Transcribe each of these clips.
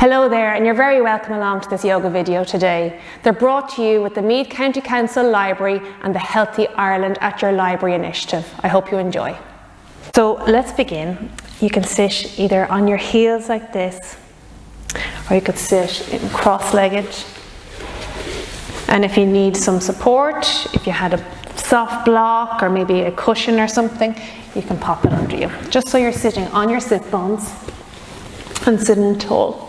Hello there, and you're very welcome along to this yoga video today. They're brought to you with the Meath County Council Library and the Healthy Ireland at Your Library initiative. I hope you enjoy. So let's begin. You can sit either on your heels like this, or you could sit in cross-legged. And if you need some support, if you had a soft block or maybe a cushion or something, you can pop it under you. Just so you're sitting on your sit bones and sitting tall.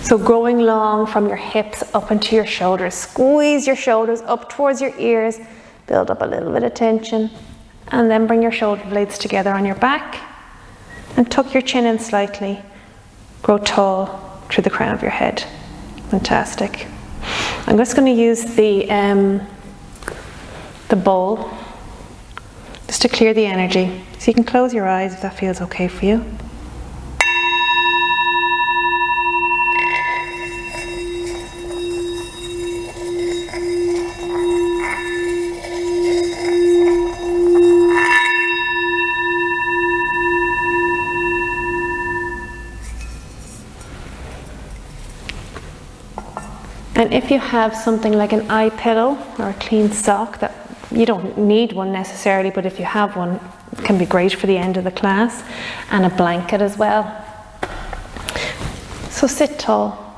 So growing long from your hips up into your shoulders. Squeeze your shoulders up towards your ears. Build up a little bit of tension. And then bring your shoulder blades together on your back. And tuck your chin in slightly. Grow tall through the crown of your head. Fantastic. I'm just going to use the bowl just to clear the energy. So you can close your eyes if that feels okay for you. And if you have something like an eye pillow or a clean sock, that you don't need one necessarily, but if you have one, it can be great for the end of the class, and a blanket as well. So sit tall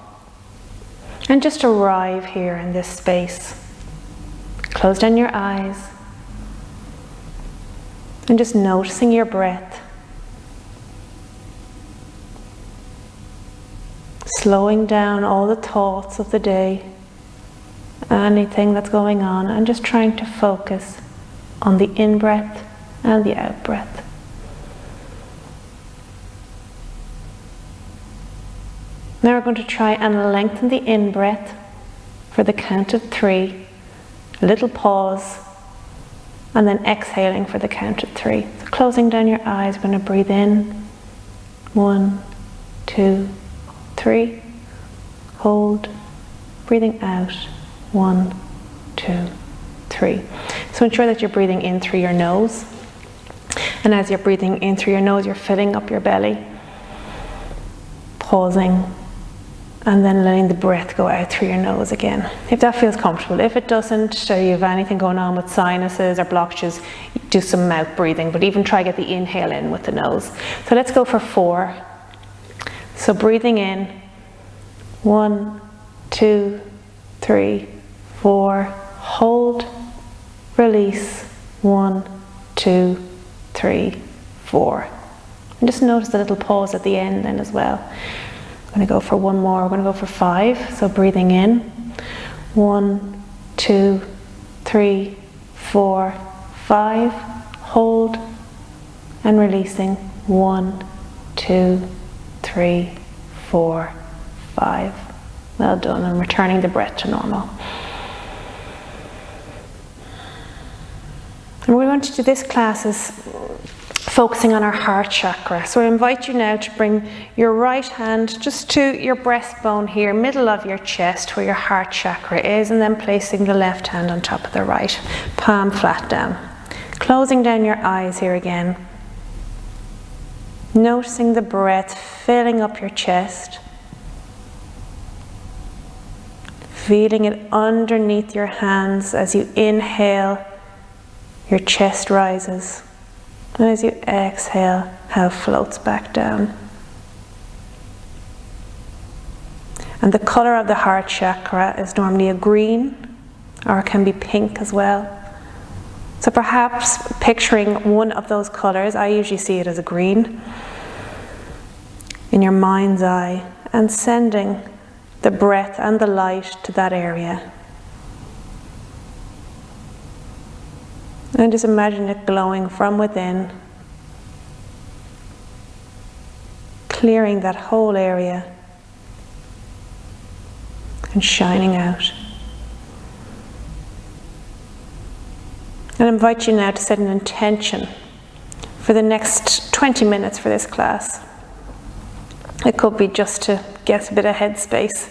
and just arrive here in this space. Close down your eyes and just noticing your breath. Slowing down all the thoughts of the day, anything that's going on, and just trying to focus on the in-breath and the out-breath. Now we're going to try and lengthen the in-breath for the count of 3, a little pause, and then exhaling for the count of 3. So closing down your eyes, we're going to breathe in, 1, 2, 3, hold, breathing out, 1, 2, 3. So ensure that you're breathing in through your nose, and as you're breathing in through your nose, you're filling up your belly, pausing, and then letting the breath go out through your nose again. If that feels comfortable. If it doesn't, or you have anything going on with sinuses or blockages, do some mouth breathing, but even try to get the inhale in with the nose. So let's go for 4. So breathing in, 1, 2, 3, 4, hold, release, 1, 2, 3, 4. And just notice the little pause at the end then as well. I'm going to go for one more, we're going to go for 5. So breathing in, 1, 2, 3, 4, 5, hold, and releasing, 1, 2, 3, 4, 5. Well done, and returning the breath to normal. And we're going to do this class is focusing on our heart chakra. So I invite you now to bring your right hand just to your breastbone here, middle of your chest where your heart chakra is, and then placing the left hand on top of the right, palm flat down. Closing down your eyes here again. Noticing the breath filling up your chest. Feeling it underneath your hands as you inhale, your chest rises. And as you exhale, how it floats back down. And the color of the heart chakra is normally a green, or it can be pink as well. So perhaps picturing one of those colors, I usually see it as a green, in your mind's eye, and sending the breath and the light to that area. And just imagine it glowing from within, clearing that whole area and shining out. And I invite you now to set an intention for the next 20 minutes for this class. It could be just to get a bit of headspace.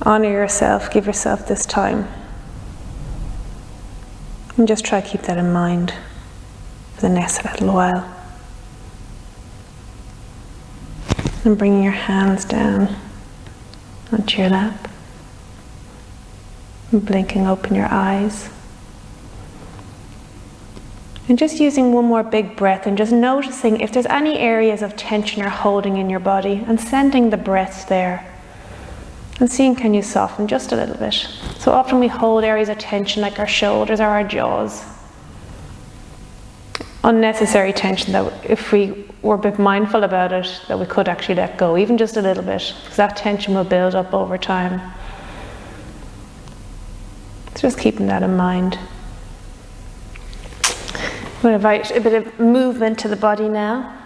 Honor yourself, give yourself this time. And just try to keep that in mind for the next little while. And bringing your hands down onto your lap. And blinking open your eyes. And just using one more big breath and just noticing if there's any areas of tension or holding in your body and sending the breath there. And seeing, can you soften just a little bit. So often we hold areas of tension like our shoulders or our jaws. Unnecessary tension that if we were a bit mindful about it, that we could actually let go, even just a little bit, because that tension will build up over time. So just keeping that in mind. I'm going to invite a bit of movement to the body now.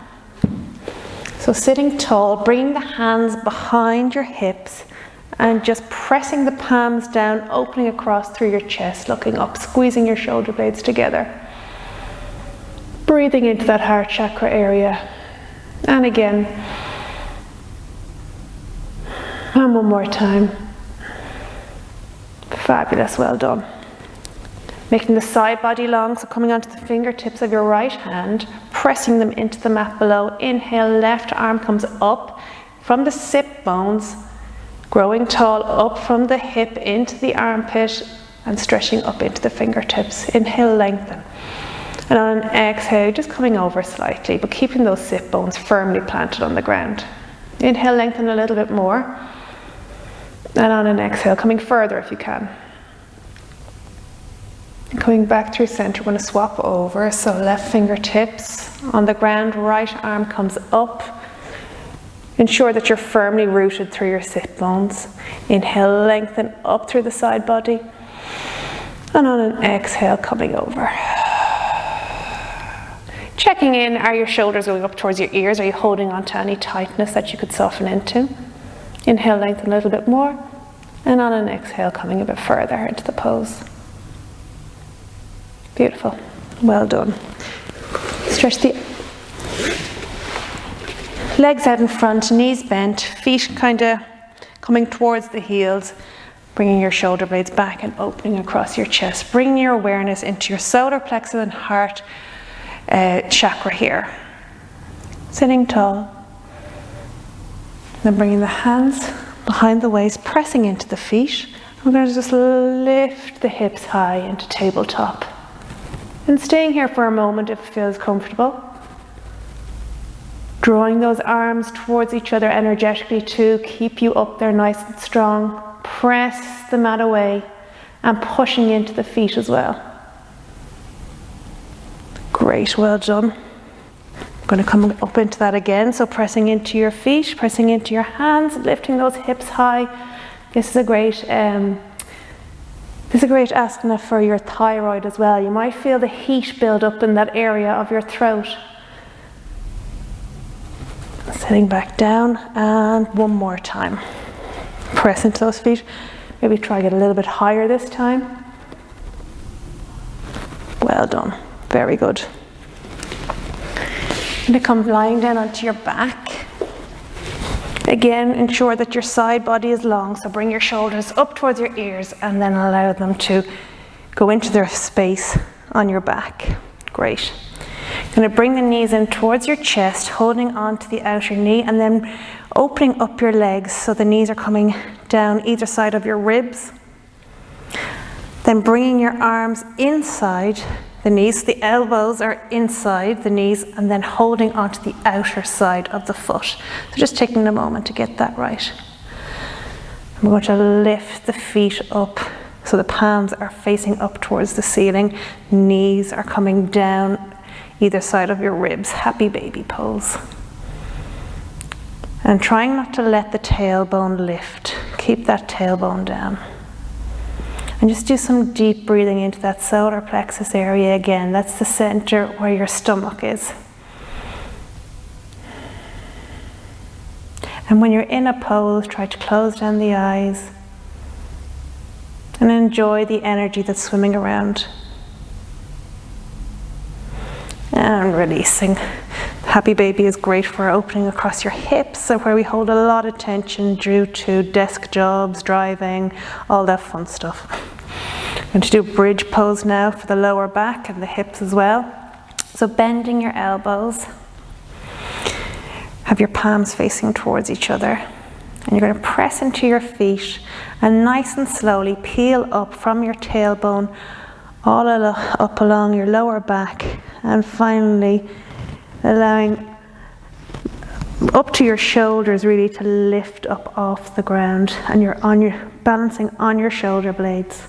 So sitting tall, bringing the hands behind your hips and just pressing the palms down, opening across through your chest, looking up, squeezing your shoulder blades together. Breathing into that heart chakra area. And again. And one more time. Fabulous, well done. Making the side body long, so coming onto the fingertips of your right hand, pressing them into the mat below. Inhale, left arm comes up from the sit bones, growing tall up from the hip into the armpit and stretching up into the fingertips. Inhale, lengthen. And on an exhale, just coming over slightly, but keeping those sit bones firmly planted on the ground. Inhale, lengthen a little bit more. And on an exhale, coming further if you can. And coming back through center, we're going to swap over. So left fingertips on the ground, right arm comes up. Ensure that you're firmly rooted through your sit bones. Inhale, lengthen up through the side body. And on an exhale, coming over. Checking in, are your shoulders going up towards your ears? Are you holding on to any tightness that you could soften into? Inhale, lengthen a little bit more. And on an exhale, coming a bit further into the pose. Beautiful. Well done. Stretch the legs out in front, knees bent, feet kind of coming towards the heels, bringing your shoulder blades back and opening across your chest. Bring your awareness into your solar plexus and heart chakra here. Sitting tall. Then bringing the hands behind the waist, pressing into the feet. We're going to just lift the hips high into tabletop. And staying here for a moment if it feels comfortable. Drawing those arms towards each other energetically to keep you up there nice and strong. Press the mat away and pushing into the feet as well. Great, well done. I'm going to come up into that again. So pressing into your feet, pressing into your hands, lifting those hips high. This is a great asana for your thyroid as well. You might feel the heat build up in that area of your throat. Sitting back down, and one more time. Press into those feet. Maybe try to get a little bit higher this time. Well done. Very good. You're going to come lying down onto your back. Again, ensure that your side body is long, so bring your shoulders up towards your ears and then allow them to go into their space on your back. Great. You're going to bring the knees in towards your chest, holding on to the outer knee and then opening up your legs so the knees are coming down either side of your ribs. Then bringing your arms inside the knees, the elbows are inside the knees, and then holding onto the outer side of the foot. So just taking a moment to get that right. I'm going to lift the feet up so the palms are facing up towards the ceiling. Knees are coming down either side of your ribs. Happy baby pose. And trying not to let the tailbone lift. Keep that tailbone down. And just do some deep breathing into that solar plexus area again. That's the center where your stomach is. And when you're in a pose, try to close down the eyes and enjoy the energy that's swimming around. And releasing. Happy baby is great for opening across your hips, so where we hold a lot of tension due to desk jobs, driving, all that fun stuff. I'm going to do a bridge pose now for the lower back and the hips as well. So bending your elbows. Have your palms facing towards each other. And you're going to press into your feet and nice and slowly peel up from your tailbone all up along your lower back, and finally allowing up to your shoulders really to lift up off the ground, and you're balancing on your shoulder blades.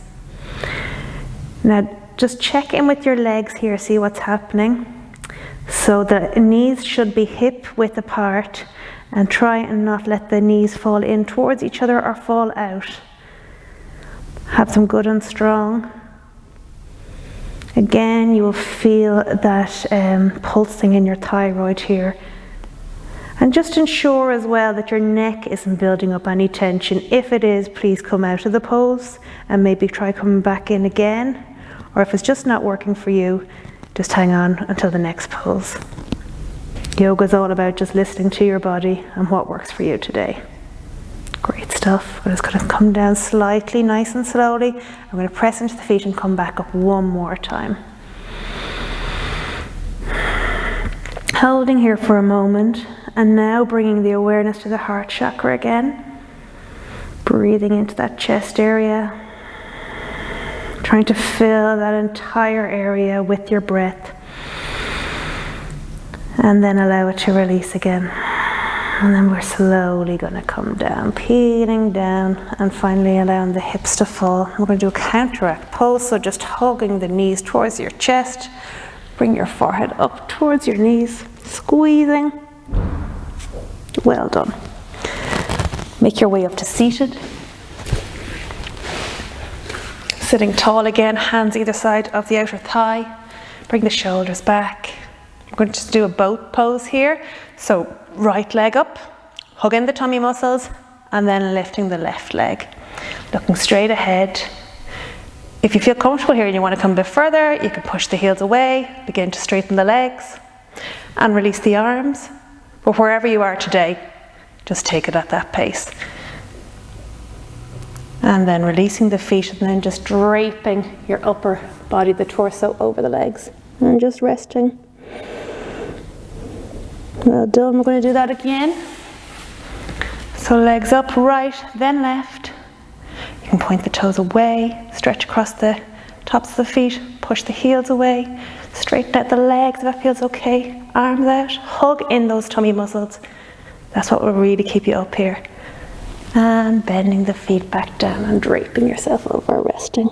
Now just check in with your legs here, see what's happening. So the knees should be hip width apart, and try and not let the knees fall in towards each other or fall out. Have them good and strong. Again, you will feel that pulsing in your thyroid here. And just ensure as well that your neck isn't building up any tension. If it is, please come out of the pose and maybe try coming back in again. Or if it's just not working for you, just hang on until the next pose. Yoga is all about just listening to your body and what works for you today. Great stuff. I'm just going to come down slightly, nice and slowly. I'm going to press into the feet and come back up one more time. Holding here for a moment, and now bringing the awareness to the heart chakra again. Breathing into that chest area. Trying to fill that entire area with your breath. And then allow it to release again. And then we're slowly going to come down, peeling down, and finally allowing the hips to fall. We're going to do a counteract pose, so just hugging the knees towards your chest. Bring your forehead up towards your knees, squeezing. Well done. Make your way up to seated. Sitting tall again, hands either side of the outer thigh. Bring the shoulders back. We're going to just do a boat pose here. So right leg up, hugging the tummy muscles, and then lifting the left leg. Looking straight ahead. If you feel comfortable here and you want to come a bit further, you can push the heels away, begin to straighten the legs, and release the arms. But wherever you are today, just take it at that pace. And then releasing the feet, and then just draping your upper body, the torso, over the legs. And just resting. Well done. We're going to do that again. So legs up, right, then left. You can point the toes away, stretch across the tops of the feet, push the heels away, straighten out the legs if that feels okay. Arms out, hug in those tummy muscles. That's what will really keep you up here. And bending the feet back down and draping yourself over, resting.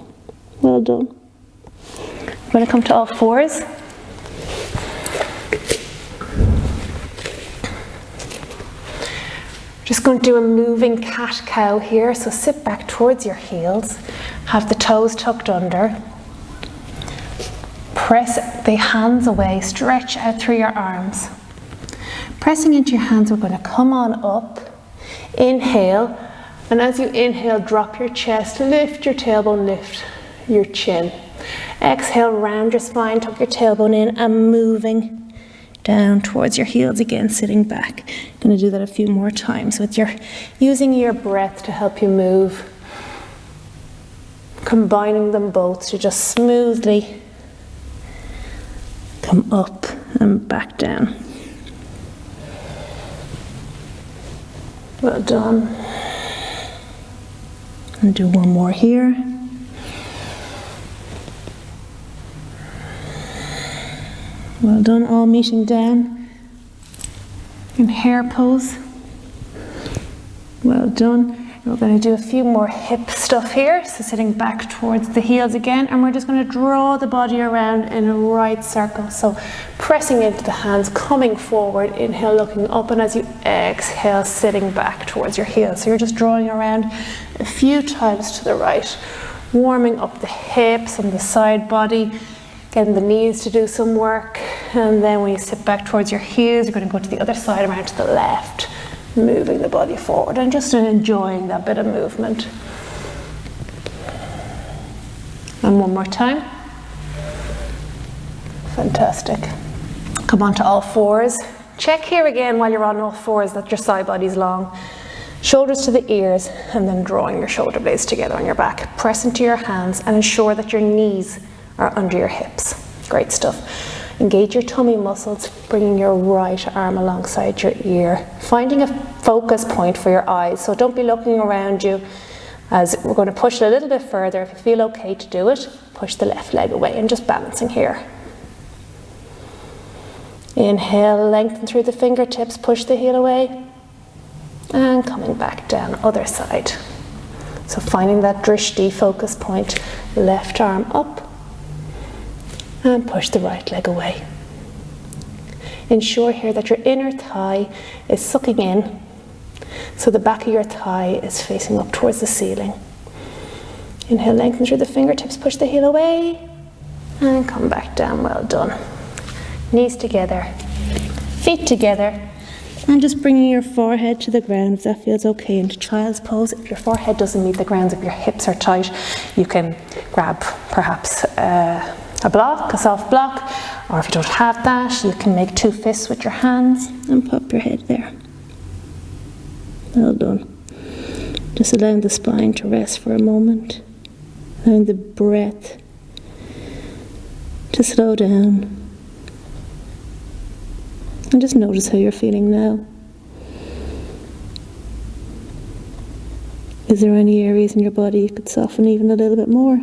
Well done. We're going to come to all fours. Just going to do a moving cat-cow here. So sit back towards your heels. Have the toes tucked under. Press the hands away. Stretch out through your arms. Pressing into your hands, we're going to come on up. Inhale. And as you inhale, drop your chest. Lift your tailbone, lift your chin. Exhale, round your spine, tuck your tailbone in, and moving down towards your heels again, sitting back. Going to do that a few more times with using your breath to help you move. Combining them both to just smoothly come up and back down. Well done. And do one more here. Well done, all meeting down in hare pose. Well done. We're going to do a few more hip stuff here. So sitting back towards the heels again, and we're just going to draw the body around in a right circle. So pressing into the hands, coming forward, inhale, looking up, and as you exhale, sitting back towards your heels. So you're just drawing around a few times to the right, warming up the hips and the side body, getting the knees to do some work. And then when you sit back towards your heels, you're going to go to the other side, around to the left, moving the body forward and just enjoying that bit of movement. And one more time. Fantastic. Come on to all fours. Check here again while you're on all fours that your side body's long. Shoulders to the ears, and then drawing your shoulder blades together on your back. Press into your hands and ensure that your knees are under your hips. Great stuff. Engage your tummy muscles, bringing your right arm alongside your ear, finding a focus point for your eyes. So don't be looking around you, as we're going to push it a little bit further. If you feel okay to do it, push the left leg away and just balancing here. Inhale, lengthen through the fingertips, push the heel away, and coming back down, other side. So finding that drishti focus point, left arm up, and push the right leg away. Ensure here that your inner thigh is sucking in, so the back of your thigh is facing up towards the ceiling. Inhale, lengthen through the fingertips, push the heel away, and come back down, well done. Knees together, feet together, and just bringing your forehead to the ground if that feels okay into child's pose. If your forehead doesn't meet the ground, if your hips are tight, you can grab perhaps a block, a soft block, or if you don't have that, you can make two fists with your hands and pop your head there. Well done. Just allowing the spine to rest for a moment, allowing the breath to slow down. And just notice how you're feeling now. Is there any areas in your body you could soften even a little bit more?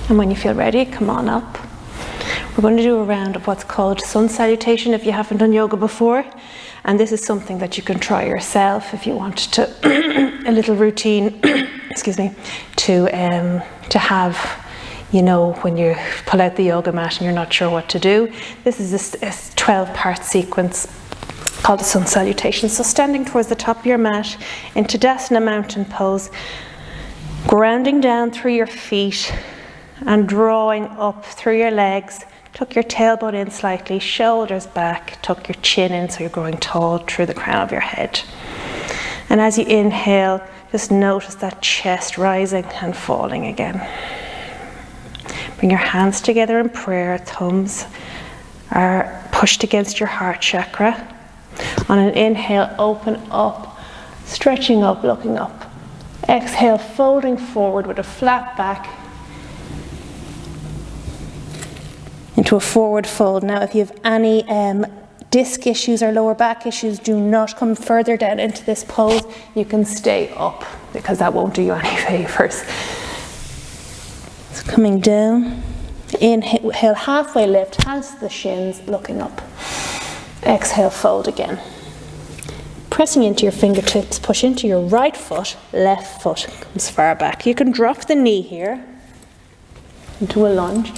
And when you feel ready, come on up. We're going to do a round of what's called sun salutation if you haven't done yoga before. And this is something that you can try yourself if you want to, a little routine, excuse me, to have, you know, when you pull out the yoga mat and you're not sure what to do. This is a 12-part sequence called the sun salutation. So standing towards the top of your mat in Tadasana mountain pose, grounding down through your feet and drawing up through your legs. Tuck your tailbone in slightly, shoulders back, tuck your chin in so you're growing tall through the crown of your head. And as you inhale, just notice that chest rising and falling again. Bring your hands together in prayer, thumbs are pushed against your heart chakra. On an inhale, open up, stretching up, looking up. Exhale, folding forward with a flat back into a forward fold. Now, if you have any disc issues or lower back issues, do not come further down into this pose. You can stay up because that won't do you any favors. So coming down, inhale, halfway lift, hands to the shins, looking up. Exhale, fold again. Pressing into your fingertips, push into your right foot, left foot comes far back. You can drop the knee here into a lunge.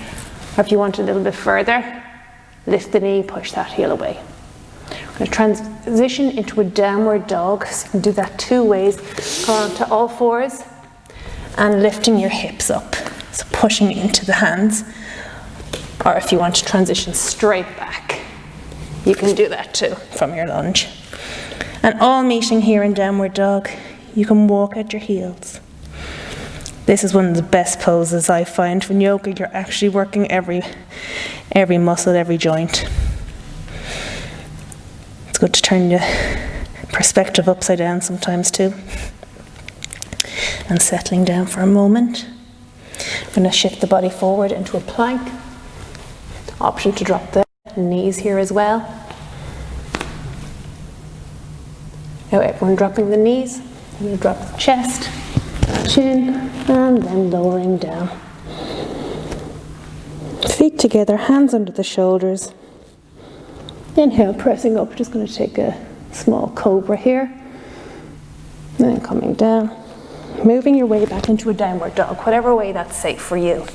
Or if you want a little bit further, lift the knee, push that heel away. We're going to transition into a downward dog. So you can do that two ways. Go on to all fours and lifting your hips up. So pushing into the hands. Or if you want to transition straight back, you can do that too from your lunge. And all meeting here in downward dog, you can walk at your heels. This is one of the best poses I find. When yoga, you're actually working every muscle, every joint. It's good to turn your perspective upside down sometimes too. And settling down for a moment. I'm going to shift the body forward into a plank. Option to drop the knees here as well. Now everyone dropping the knees. I'm going to drop the chest, chin, and then lowering down. Feet together, hands under the shoulders. Inhale, pressing up. Just going to take a small cobra here. And then coming down. Moving your way back into a downward dog, whatever way that's safe for you.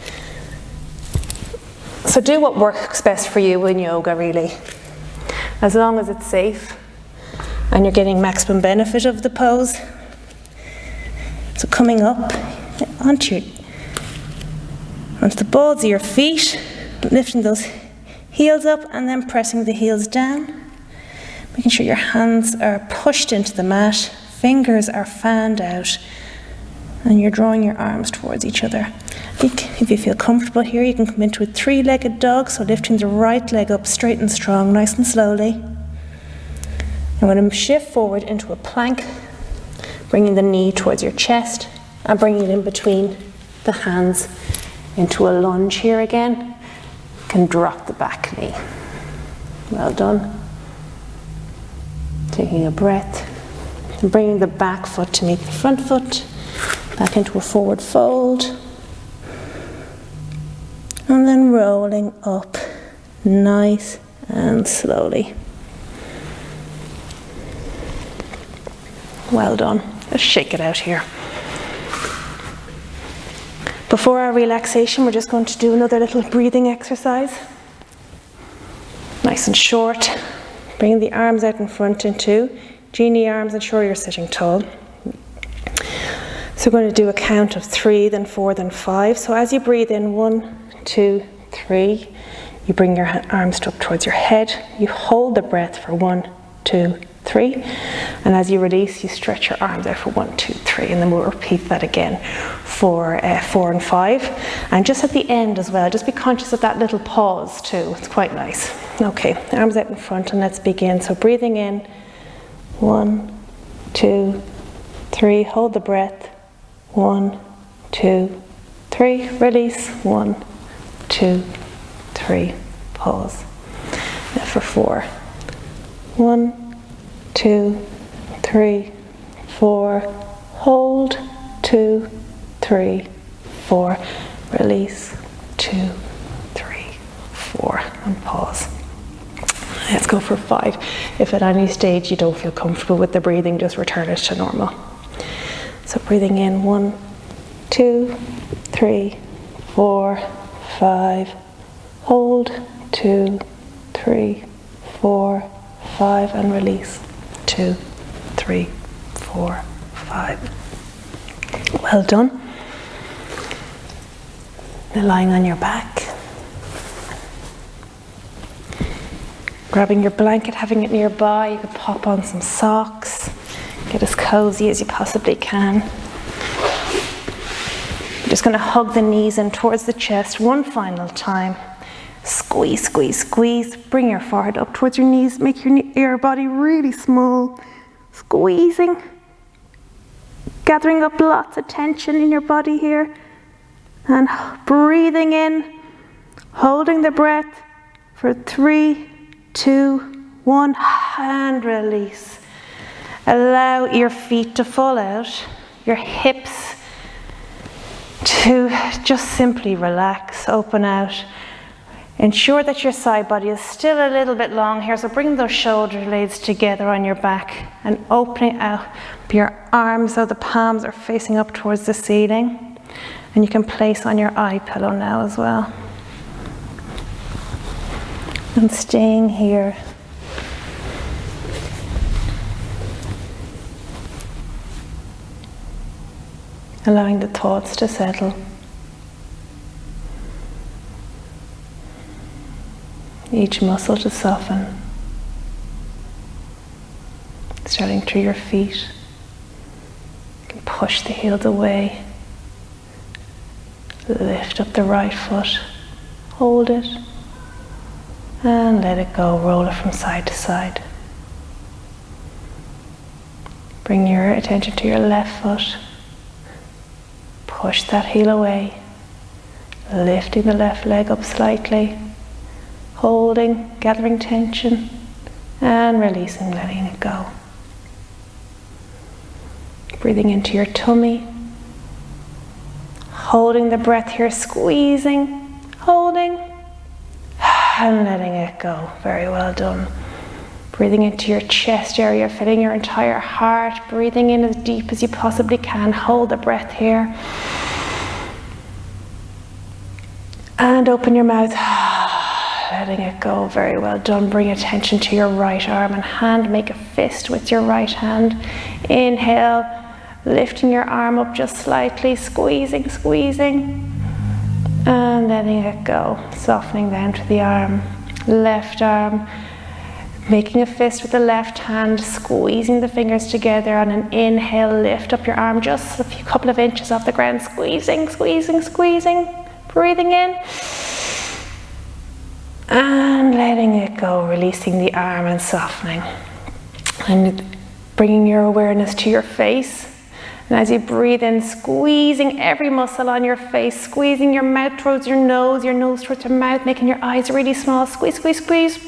So do what works best for you in yoga, really. As long as it's safe and you're getting maximum benefit of the pose. So coming up onto the balls of your feet, lifting those heels up and then pressing the heels down. Making sure your hands are pushed into the mat, fingers are fanned out, and you're drawing your arms towards each other. If you feel comfortable here, you can come into a three-legged dog, so lifting the right leg up straight and strong, nice and slowly. I'm going to shift forward into a plank, bringing the knee towards your chest and bringing it in between the hands into a lunge here again. You can drop the back knee. Well done. Taking a breath and bringing the back foot to meet the front foot, back into a forward fold, and then rolling up nice and slowly. Well done. Let's shake it out here. Before our relaxation, we're just going to do another little breathing exercise. Nice and short. Bring the arms out in front into genie arms, ensure you're sitting tall. So we're going to do a count of 3, then 4, then 5. So as you breathe in, 1, 2, 3, you bring your arms up towards your head. You hold the breath for 1, 2, 3. And as you release, you stretch your arms out for 1, 2, 3. And then we'll repeat that again for 4 and 5. And just at the end as well, just be conscious of that little pause too. It's quite nice. Okay, arms out in front and let's begin. So breathing in, 1, 2, 3. Hold the breath. 1, 2, 3. Release. 1, 2, 3. Pause. Now for 4. 1, 2, 3, 4. Hold. 2, 3, 4. Release. 2, 3, 4. And pause. Let's go for 5. If at any stage you don't feel comfortable with the breathing, just return it to normal. So breathing in, 1, 2, 3, 4, 5. Hold. 2, 3, 4, 5. And release. 2, 3, 4, 5. Well done. Now lying on your back. Grabbing your blanket, having it nearby. You could pop on some socks. Get as cozy as you possibly can. You're just going to hug the knees in towards the chest one final time. Squeeze, squeeze, squeeze. Bring your forehead up towards your knees. Make your body really small. Squeezing. Gathering up lots of tension in your body here. And breathing in. Holding the breath for 3, 2, 1. And release. Allow your feet to fall out. Your hips to just simply relax, open out. Ensure that your side body is still a little bit long here, so bring those shoulder blades together on your back and opening out your arms so the palms are facing up towards the ceiling. And you can place on your eye pillow now as well. And staying here. Allowing the thoughts to settle. Each muscle to soften. Starting through your feet. You can push the heels away. Lift up the right foot. Hold it. And let it go. Roll it from side to side. Bring your attention to your left foot. Push that heel away. Lifting the left leg up slightly. Holding, gathering tension, and releasing, letting it go. Breathing into your tummy. Holding the breath here, squeezing, holding, and letting it go. Very well done. Breathing into your chest area, filling your entire heart. Breathing in as deep as you possibly can. Hold the breath here. And open your mouth. Letting it go. Very well done. Bring attention to your right arm and hand. Make a fist with your right hand. Inhale, lifting your arm up just slightly, squeezing, squeezing, and letting it go. Softening down to the arm. Left arm, making a fist with the left hand, squeezing the fingers together. On an inhale, lift up your arm just a couple of inches off the ground, squeezing, squeezing, squeezing. Breathing in. And letting it go, releasing the arm and softening. And bringing your awareness to your face And as you breathe in, squeezing every muscle on your face, squeezing your mouth towards your nose towards your mouth, making your eyes really small. Squeeze, squeeze, squeeze.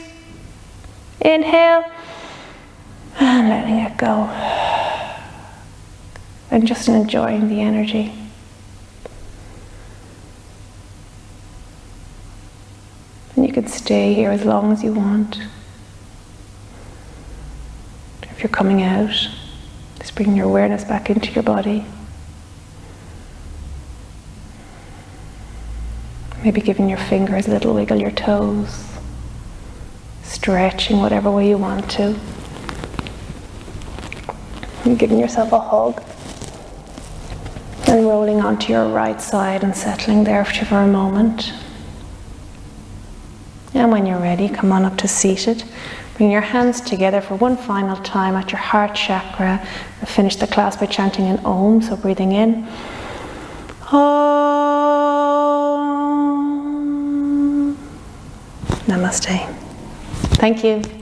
Inhale. And letting it go. And just enjoying the energy. And you can stay here as long as you want. If you're coming out, just bring your awareness back into your body. Maybe giving your fingers a little wiggle, your toes. Stretching whatever way you want to. And giving yourself a hug. And rolling onto your right side and settling there for a moment. And when you're ready, come on up to seated. Bring your hands together for one final time at your heart chakra. We'll finish the class by chanting an Om, so breathing in. Om. Namaste. Thank you.